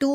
2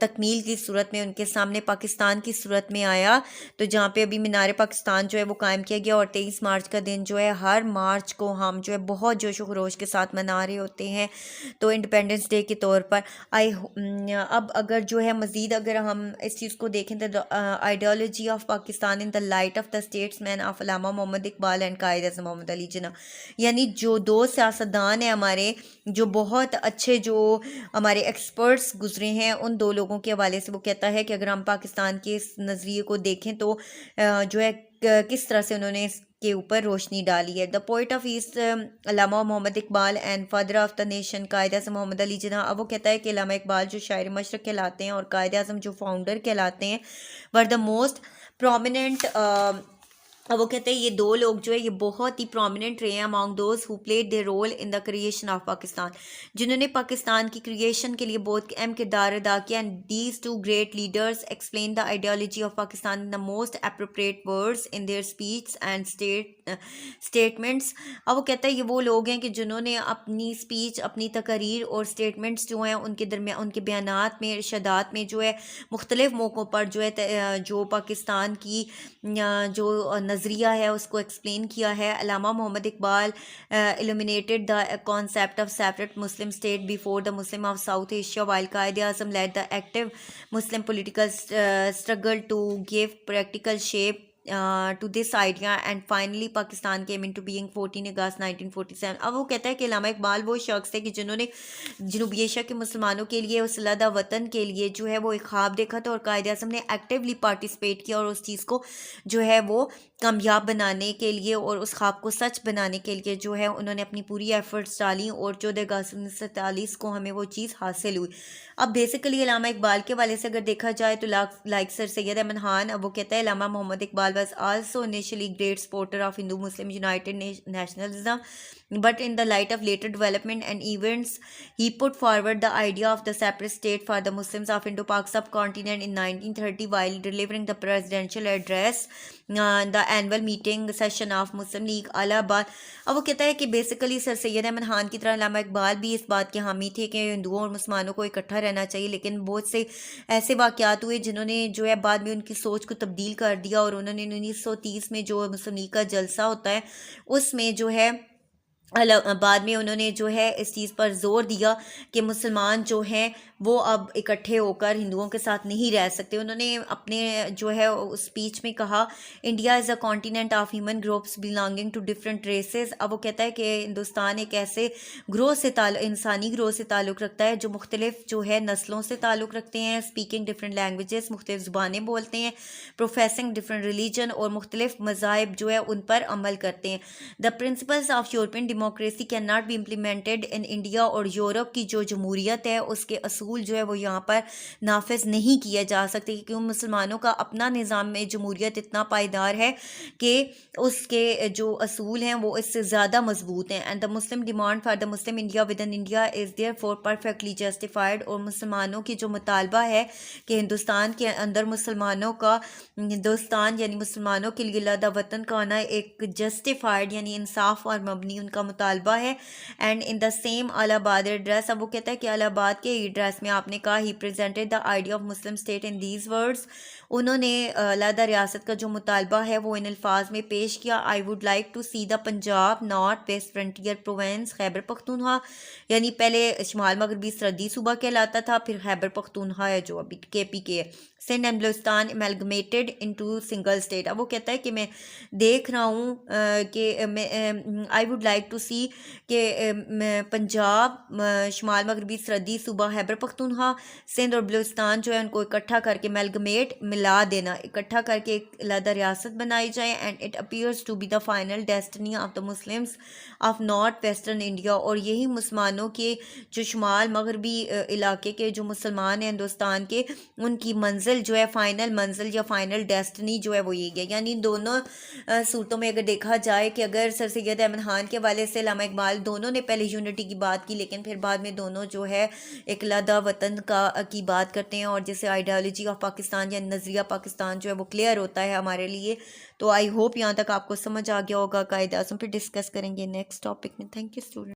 تکمیل کی صورت میں ان کے سامنے پاکستان کی صورت میں آیا، تو جہاں پہ ابھی مینار پاکستان جو ہے وہ قائم کیا گیا، اور 23 مارچ کا دن جو ہے ہر مارچ کو ہم جو ہے بہت جوش و خروش کے ساتھ منا رہے ہوتے ہیں، تو انڈیپینڈنس ڈے کے طور پر اب اگر جو ہے مزید اگر ہم اس چیز کو دیکھیں تو ideology of Pakistan in the light of the statesman of Allama Muhammad Iqbal and قائد اعظم محمد علی جناح، یعنی جو دو سیاستدان ہیں ہمارے، جو بہت اچھے جو ہمارے ایکسپرٹس گزرے ہیں، ان دو لوگوں کے حوالے سے وہ کہتا ہے کہ اگر ہم پاکستان کے اس نظریے کو دیکھیں تو جو ہے کس طرح سے انہوں نے اس کے اوپر روشنی ڈالی ہے۔ دا poet of east Allama Muhammad Iqbal and father of the nation Quaid Azam محمد علی جناح، اب وہ کہتا ہے کہ علامہ اقبال جو شاعر مشرق کہلاتے ہیں اور قائد اعظم جو فاؤنڈر کہلاتے ہیں، ور دا موسٹ پرومیننٹ، اب وہ کہتے ہیں یہ دو لوگ جو ہے یہ بہت ہی پرومیننٹ رہے ہیں among those who played the role in the creation of Pakistan, جنہوں نے پاکستان کی کریشن کے لیے بہت اہم کردار ادا کیا، and these two great leaders explain the ideology of Pakistan in the most appropriate words in their speech and statements. اب وہ کہتا ہے یہ وہ لوگ ہیں کہ جنہوں نے اپنی اسپیچ، اپنی تقاریر اور اسٹیٹمنٹس جو ہیں ان کے درمیان، ان کے بیانات میں، ارشادات میں جو ہے مختلف موقعوں پر جو ہے جو پاکستان کی جو نظریہ ہے اس کو ایکسپلین کیا ہے۔ علامہ Muhammad Iqbal illuminated the concept of separate Muslim state before the Muslim of South Asia, while Qaid Azam led the active Muslim political struggle to give practical shape to this idea, and finally Pakistan came into being 14 August 1947۔ اب وہ کہتا ہے کہ علامہ اقبال وہ شخص ہے کہ جنہوں نے جنوبی ایشیا کے مسلمانوں کے لیے، اس علیحدہ وطن کے لیے جو ہے وہ ایک خواب دیکھا تھا، اور قائد اعظم نے ایکٹیولی پارٹیسپیٹ کیا اور اس چیز کو جو ہے وہ کامیاب بنانے کے لیے اور اس خواب کو سچ بنانے کے لیے جو ہے انہوں نے اپنی پوری ایفرٹس ڈالی، اور 14 اگست 1947 کو ہمیں وہ چیز حاصل ہوئی۔ اب بیسیکلی علامہ اقبال کے والے سے اگر دیکھا جائے تو لائک سر سید احمد خان، اب وہ کہتا ہے علامہ Muhammad Iqbal was also initially great supporter of Hindu-Muslim united nationalism, but in the light of later development and events, he put forward the idea of the separate state for the Muslims of Indo-Pak subcontinent in 1930 while delivering the presidential address, the annual meeting session of Muslim League الہ آباد۔ اب وہ کہتا ہے کہ basically سر سید احمد خان کی طرح علامہ اقبال بھی اس بات کے حامی تھے کہ ہندوؤں اور مسلمانوں کو اکٹھا رہنا چاہیے، لیکن بہت سے ایسے واقعات ہوئے جنہوں نے جو ہے بعد میں ان کی سوچ کو تبدیل کر دیا، اور انہوں نے 1930 میں جو مسلم لیگ کا جلسہ ہوتا ہے اس میں جو ہے بعد میں انہوں نے جو ہے اس چیز پر زور دیا کہ مسلمان جو ہیں وہ اب اکٹھے ہو کر ہندوؤں کے ساتھ نہیں رہ سکتے۔ انہوں نے اپنے جو ہے اسپیچ میں کہا India is a continent of human groups belonging to different races. اب وہ کہتا ہے کہ ہندوستان ایک ایسے گروہ سے انسانی گروہ سے تعلق رکھتا ہے جو مختلف جو ہے نسلوں سے تعلق رکھتے ہیں، اسپیکنگ ڈفرینٹ لینگویجز، مختلف زبانیں بولتے ہیں، پروفیسنگ ڈفرینٹ ریلیجن، اور مختلف مذاہب جو ہے ان پر عمل کرتے ہیں۔ The principles of European democracy can not be implemented in India, اور یورپ کی جو جمہوریت ہے اس کے اصول جو ہے وہ یہاں پر نافذ نہیں کیا جا سکتے، کیونکہ مسلمانوں کا اپنا نظام میں جمہوریت اتنا پائیدار ہے کہ اس کے جو اصول ہیں وہ اس سے زیادہ مضبوط ہیں۔ And the Muslim demand for the Muslim India within India is therefore perfectly justified, اور مسلمانوں کی جو مطالبہ ہے کہ ہندوستان کے اندر مسلمانوں کا ہندوستان یعنی مسلمانوں کے لیے علیحدہ وطن کا آنا ایک جسٹیفائڈ یعنی انصاف اور مبنی ان کا مطالبہ ہے۔ اینڈ ان دا سیم الہ آباد ایڈریس، اب وہ کہتا ہے کہ الہ آباد کے ایڈریس میں آپ نے کہا ہی presented the idea of Muslim state in these words, انہوں نے علیحدہ ریاست کا جو مطالبہ ہے وہ ان الفاظ میں پیش کیا، I would like to see the Punjab north west frontier province Khyber Pakhtunkhwa, یعنی پہلے شمال مغربی سرحدی صوبہ کہلاتا تھا، پھر خیبر پختونخوا ہے جو ابھی KPK ہے، Sindh and Balochistan amalgamated into single state. اب وہ کہتا ہے کہ میں دیکھ رہا ہوں کہ آئی ووڈ لائک ٹو سی کہ پنجاب شمال مغربی سرحدی صوبہ خیبر پختونخوا، سندھ اور بلوچستان جو ہے ان کو اکٹھا کر کے میلگمیٹ ملا دینا، اکٹھا کر کے ایک علیحدہ ریاست بنائی جائے، and it appears to be the final destiny of the Muslims of north western India, اور یہی مسلمانوں کے جو شمال مغربی علاقے کے جو مسلمان ہیں ہندوستان کے، ان کی منزل جو ہے فائنل منزل یا فائنل ڈیسٹنی جو ہے وہ یہ ہے۔ یعنی دونوں صورتوں میں اگر دیکھا جائے کہ اگر سر سید احمد خان کے والے سے علامہ اقبال دونوں نے پہلے یونٹی کی بات کی، لیکن پھر بعد میں دونوں جو ہے ایک علیحدہ وطن کی بات کرتے ہیں، اور جیسے آئیڈیالوجی آف پاکستان یا نظریہ پاکستان جو ہے وہ کلیئر ہوتا ہے ہمارے لیے۔ تو آئی ہوپ یہاں تک آپ کو سمجھ آ گیا ہوگا۔ قائد اعظم پہ ڈسکس کریں گے نیکسٹ ٹاپک میں۔ Thank you student.